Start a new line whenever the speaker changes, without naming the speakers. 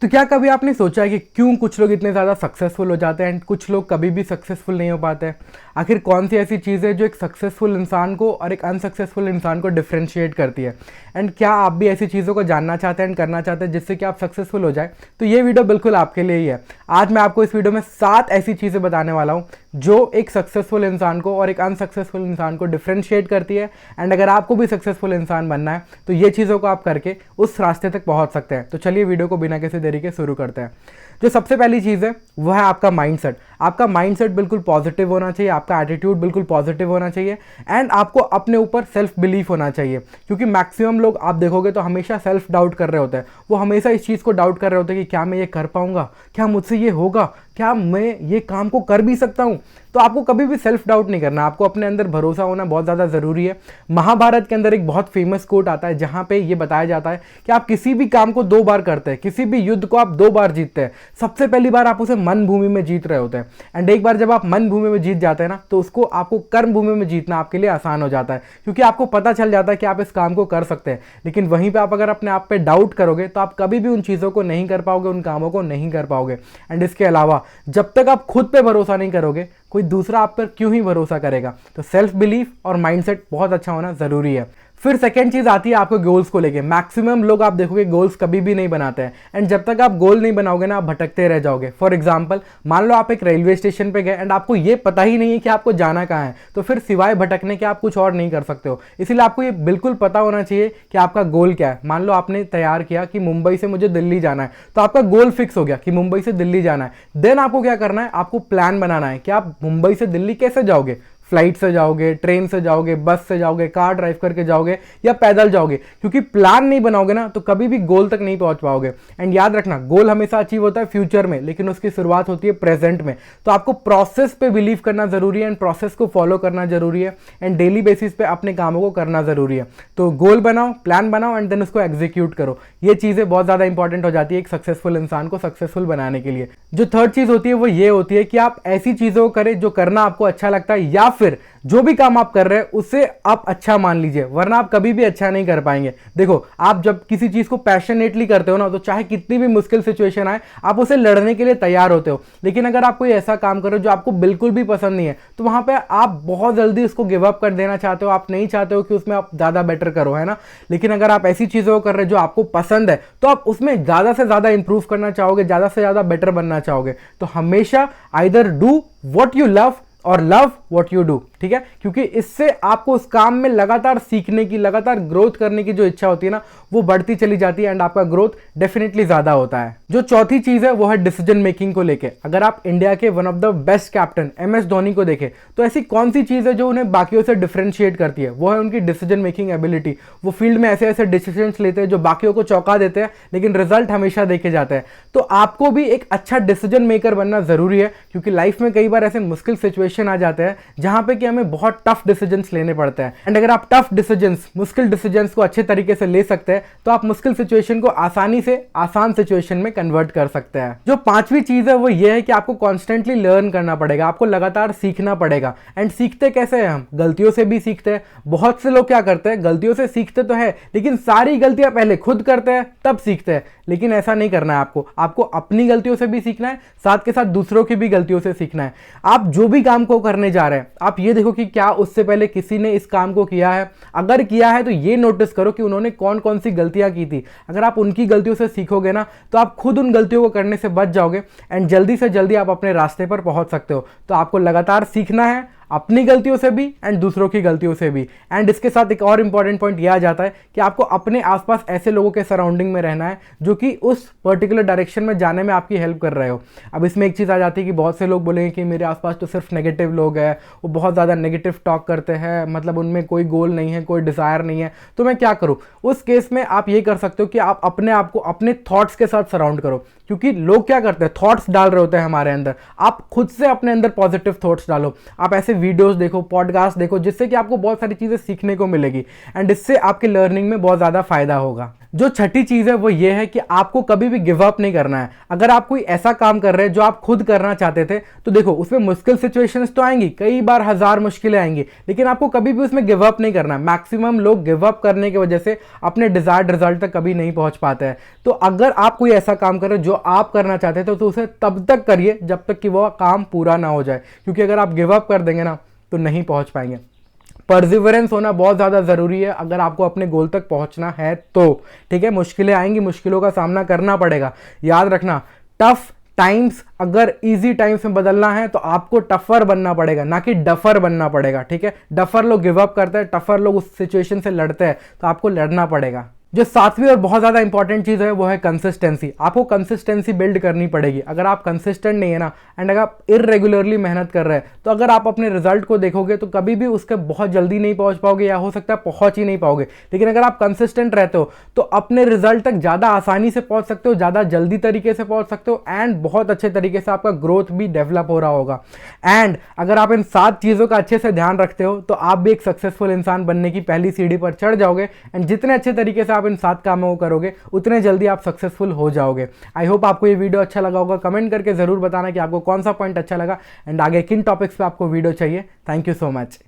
तो क्या कभी आपने सोचा है कि क्यों कुछ लोग इतने ज़्यादा सक्सेसफुल हो जाते हैं एंड कुछ लोग कभी भी सक्सेसफुल नहीं हो पाते हैं? आखिर कौन सी ऐसी चीज़ है जो एक सक्सेसफुल इंसान को और एक अनसक्सेसफुल इंसान को डिफरेंशिएट करती है? एंड क्या आप भी ऐसी चीज़ों को जानना चाहते हैं एंड करना चाहते हैं जिससे कि आप सक्सेसफुल हो जाए? तो ये वीडियो बिल्कुल आपके लिए ही है। आज मैं आपको इस वीडियो में 7 ऐसी चीज़ें बताने वाला हूँ जो एक सक्सेसफुल इंसान को और एक अनसक्सेसफुल इंसान को डिफरेंशिएट करती है। एंड अगर आपको भी सक्सेसफुल इंसान बनना है तो ये चीज़ों को आप करके उस रास्ते तक पहुंच सकते हैं। तो चलिए वीडियो को बिना किसी देरी के शुरू करते हैं। जो सबसे पहली चीज़ है वह है आपका माइंडसेट। आपका माइंडसेट बिल्कुल पॉजिटिव होना चाहिए, आपका एटीट्यूड बिल्कुल पॉजिटिव होना चाहिए एंड आपको अपने ऊपर सेल्फ बिलीफ होना चाहिए। क्योंकि मैक्सिमम लोग आप देखोगे तो हमेशा सेल्फ डाउट कर रहे होते हैं। वो हमेशा इस चीज़ को डाउट कर रहे होते हैं कि क्या मैं ये कर पाऊंगा, क्या मुझसे ये होगा, क्या मैं ये काम को कर भी सकता हूँ। तो आपको कभी भी सेल्फ डाउट नहीं करना, आपको अपने अंदर भरोसा होना बहुत ज़्यादा ज़रूरी है। महाभारत के अंदर एक बहुत फेमस कोट आता है जहाँ पे ये बताया जाता है कि आप किसी भी काम को 2 बार करते हैं, किसी भी युद्ध को आप 2 बार जीतते हैं। सबसे पहली बार आप उसे मन भूमि में जीत रहे होते हैं एंड एक बार जब आप मन भूमि में जीत जाते हैं ना तो उसको आपको कर्म भूमि में जीतना आपके लिए आसान हो जाता है, क्योंकि आपको पता चल जाता है कि आप इस काम को कर सकते हैं। लेकिन वहीं पर आप अगर अपने आप पे डाउट करोगे तो आप कभी भी उन चीज़ों को नहीं कर पाओगे, उन कामों को नहीं कर पाओगे। एंड इसके अलावा जब तक आप खुद पे भरोसा नहीं करोगे कोई दूसरा आप पर क्यों ही भरोसा करेगा। तो सेल्फ बिलीफ और माइंडसेट बहुत अच्छा होना जरूरी है। फिर सेकेंड चीज़ आती है आपको गोल्स को लेके। मैक्सिमम लोग आप देखोगे गोल्स कभी भी नहीं बनाते हैं एंड जब तक आप गोल नहीं बनाओगे ना आप भटकते रह जाओगे। फॉर एग्जांपल मान लो आप एक रेलवे स्टेशन पे गए एंड आपको ये पता ही नहीं है कि आपको जाना कहाँ है, तो फिर सिवाय भटकने के आप कुछ और नहीं कर सकते हो। इसीलिए आपको ये बिल्कुल पता होना चाहिए कि आपका गोल क्या है। मान लो आपने तैयार किया कि मुंबई से मुझे दिल्ली जाना है, तो आपका गोल फिक्स हो गया कि मुंबई से दिल्ली जाना है। देन आपको क्या करना है, आपको प्लान बनाना है कि आप मुंबई से दिल्ली कैसे जाओगे। फ्लाइट से जाओगे, ट्रेन से जाओगे, बस से जाओगे, कार ड्राइव करके जाओगे या पैदल जाओगे। क्योंकि प्लान नहीं बनाओगे ना तो कभी भी गोल तक नहीं पहुंच पाओगे। एंड याद रखना गोल हमेशा अचीव होता है फ्यूचर में, लेकिन उसकी शुरुआत होती है प्रेजेंट में। तो आपको प्रोसेस पे बिलीव करना जरूरी है एंड प्रोसेस को फॉलो करना जरूरी है एंड डेली बेसिस पे अपने कामों को करना जरूरी है। तो गोल बनाओ, प्लान बनाओ एंड देन उसको एग्जीक्यूट करो। ये चीज़ें बहुत ज़्यादा इंपॉर्टेंट हो जाती है एक सक्सेसफुल इंसान को सक्सेसफुल बनाने के लिए। जो थर्ड चीज़ होती है वो ये होती है कि आप ऐसी चीज़ों को करें जो करना आपको अच्छा लगता है, या फिर जो भी काम आप कर रहे हैं उसे आप अच्छा मान लीजिए, वरना आप कभी भी अच्छा नहीं कर पाएंगे। देखो आप जब किसी चीज को पैशनेटली करते हो ना तो चाहे कितनी भी मुश्किल सिचुएशन आए आप उसे लड़ने के लिए तैयार होते हो। लेकिन अगर आप कोई ऐसा काम कर रहे हो जो आपको बिल्कुल भी पसंद नहीं है तो वहां पे आप बहुत जल्दी उसको गिव अप कर देना चाहते हो। आप नहीं चाहते हो कि उसमें आप ज्यादा बेटर करो, है ना। लेकिन अगर आप ऐसी चीजों को कर रहे हो जो आपको पसंद है तो आप उसमें ज्यादा से ज्यादा इंप्रूव करना चाहोगे, ज्यादा से ज्यादा बेटर बनना चाहोगे। तो हमेशा either do what you love और लव व्हाट यू डू, ठीक है। क्योंकि इससे आपको उस काम में लगातार सीखने की, लगातार ग्रोथ करने की जो इच्छा होती है ना वो बढ़ती चली जाती है एंड आपका ग्रोथ डेफिनेटली ज्यादा होता है। जो चौथी चीज है वो है डिसीजन मेकिंग को लेके। अगर आप इंडिया के one of the best captain MS Dhoni को देखें तो ऐसी कौन सी चीज है जो उन्हें बाकियों से डिफरेंशिएट करती है, वो है उनकी डिसीजन मेकिंग एबिलिटी। वो फील्ड में ऐसे ऐसे डिसीजंस लेते हैं जो बाकियों को चौंका देते हैं लेकिन रिजल्ट हमेशा देखे जाते हैं। तो आपको भी एक अच्छा डिसीजन मेकर बनना जरूरी है, क्योंकि लाइफ में कई बार ऐसे मुश्किल सिचुएशन आ जाते हैं जहां पे कि हमें बहुत टफ डिसीजंस लेने पड़ते हैं। एंड अगर आप टफ डिसीजंस, मुश्किल डिसीजंस को अच्छे तरीके से ले सकते हैं तो आप मुश्किल सिचुएशन को आसानी से आसान सिचुएशन में कन्वर्ट कर सकते हैं। जो पांचवी चीज है वो ये है कि आपको कॉन्स्टेंटली लर्न करना पड़ेगा, आपको लगातार सीखना पड़ेगा। एंड सीखते कैसे हैं हम? गलतियों से भी सीखते हैं। बहुत से लोग क्या करते हैं, गलतियों से सीखते तो है लेकिन सारी गलतियां पहले खुद करते हैं तब सीखते हैं। लेकिन ऐसा नहीं करना है आपको अपनी गलतियों से भी सीखना है, साथ के साथ दूसरों की भी गलतियों से सीखना है। आप जो भी काम को करने जा रहे हैं आप ये देखो कि क्या उससे पहले किसी ने इस काम को किया है। अगर किया है तो ये नोटिस करो कि उन्होंने कौन कौन सी गलतियां की थी। अगर आप उनकी गलतियों से सीखोगे ना तो आप खुद उन गलतियों को करने से बच जाओगे एंड जल्दी से जल्दी आप अपने रास्ते पर पहुंच सकते हो। तो आपको लगातार सीखना है अपनी गलतियों से भी एंड दूसरों की गलतियों से भी। एंड इसके साथ एक और इंपॉर्टेंट पॉइंट यह आ जाता है कि आपको अपने आसपास ऐसे लोगों के सराउंडिंग में रहना है जो कि उस पर्टिकुलर डायरेक्शन में जाने में आपकी हेल्प कर रहे हो। अब इसमें एक चीज़ आ जाती है कि बहुत से लोग बोलेंगे कि मेरे आसपास तो सिर्फ नेगेटिव लोग हैं, वो बहुत ज़्यादा नेगेटिव टॉक करते हैं, मतलब उनमें कोई गोल नहीं है, कोई डिज़ायर नहीं है, तो मैं क्या करूँ। उस केस में आप ये कर सकते हो कि आप अपने आप को अपने थॉट्स के साथ सराउंड करो। क्योंकि लोग क्या करते हैं, थॉट्स डाल रहे होते हैं हमारे अंदर। आप खुद से अपने अंदर पॉजिटिव थॉट्स डालो। आप ऐसे वीडियोस देखो, पॉडकास्ट देखो, जिससे कि आपको बहुत सारी चीज़ें सीखने को मिलेगी एंड इससे आपके लर्निंग में बहुत ज़्यादा फायदा होगा। जो छठी चीज़ है वो ये है कि आपको कभी भी गिव अप नहीं करना है। अगर आप कोई ऐसा काम कर रहे हैं जो आप खुद करना चाहते थे, तो देखो उसमें मुश्किल सिचुएशंस तो आएंगी, कई बार हजार मुश्किलें आएंगी, लेकिन आपको कभी भी उसमें गिव अप नहीं करना है। मैक्सिमम लोग गिव अप करने की वजह से अपने डिजायर्ड रिजल्ट तक कभी नहीं पहुंच पाते हैं। तो अगर आप कोई ऐसा काम कर रहे हैं जो आप करना चाहते थे, तो उसे तब तक करिए जब तक कि वह काम पूरा ना हो जाए, क्योंकि अगर आप गिव अप कर देंगे ना तो नहीं पहुंच पाएंगे। परसिवरेंस होना बहुत ज़्यादा ज़रूरी है अगर आपको अपने गोल तक पहुंचना है तो, ठीक है। मुश्किलें आएंगी, मुश्किलों का सामना करना पड़ेगा। याद रखना, टफ टाइम्स अगर इजी टाइम्स में बदलना है तो आपको टफर बनना पड़ेगा, ना कि डफर बनना पड़ेगा, ठीक है। डफर लोग गिव अप करते हैं, टफर लोग उस सिचुएशन से लड़ते हैं, तो आपको लड़ना पड़ेगा। जो सातवीं और बहुत ज़्यादा इंपॉर्टेंट चीज़ है वो है कंसिस्टेंसी। आपको कंसिस्टेंसी बिल्ड करनी पड़ेगी। अगर आप कंसिस्टेंट नहीं है ना, एंड अगर आप इरेगुलरली मेहनत कर रहे हैं, तो अगर आप अपने रिजल्ट को देखोगे तो कभी भी उसके बहुत जल्दी नहीं पहुंच पाओगे, या हो सकता है पहुंच ही नहीं पाओगे। लेकिन अगर आप कंसिस्टेंट रहते हो तो अपने रिजल्ट तक ज़्यादा आसानी से पहुंच सकते हो, ज़्यादा जल्दी तरीके से पहुंच सकते हो, एंड बहुत अच्छे तरीके से आपका ग्रोथ भी डेवलप हो रहा होगा। एंड अगर आप इन 7 चीज़ों का अच्छे से ध्यान रखते हो तो आप भी एक सक्सेसफुल इंसान बनने की पहली सीढ़ी पर चढ़ जाओगे। एंड जितने अच्छे तरीके से आप इन 7 कामों को करोगे उतने जल्दी आप सक्सेसफुल हो जाओगे। आई होप आपको ये वीडियो अच्छा लगा होगा। कमेंट करके जरूर बताना कि आपको कौन सा पॉइंट अच्छा लगा एंड आगे किन टॉपिक्स पे आपको वीडियो चाहिए। Thank you so much.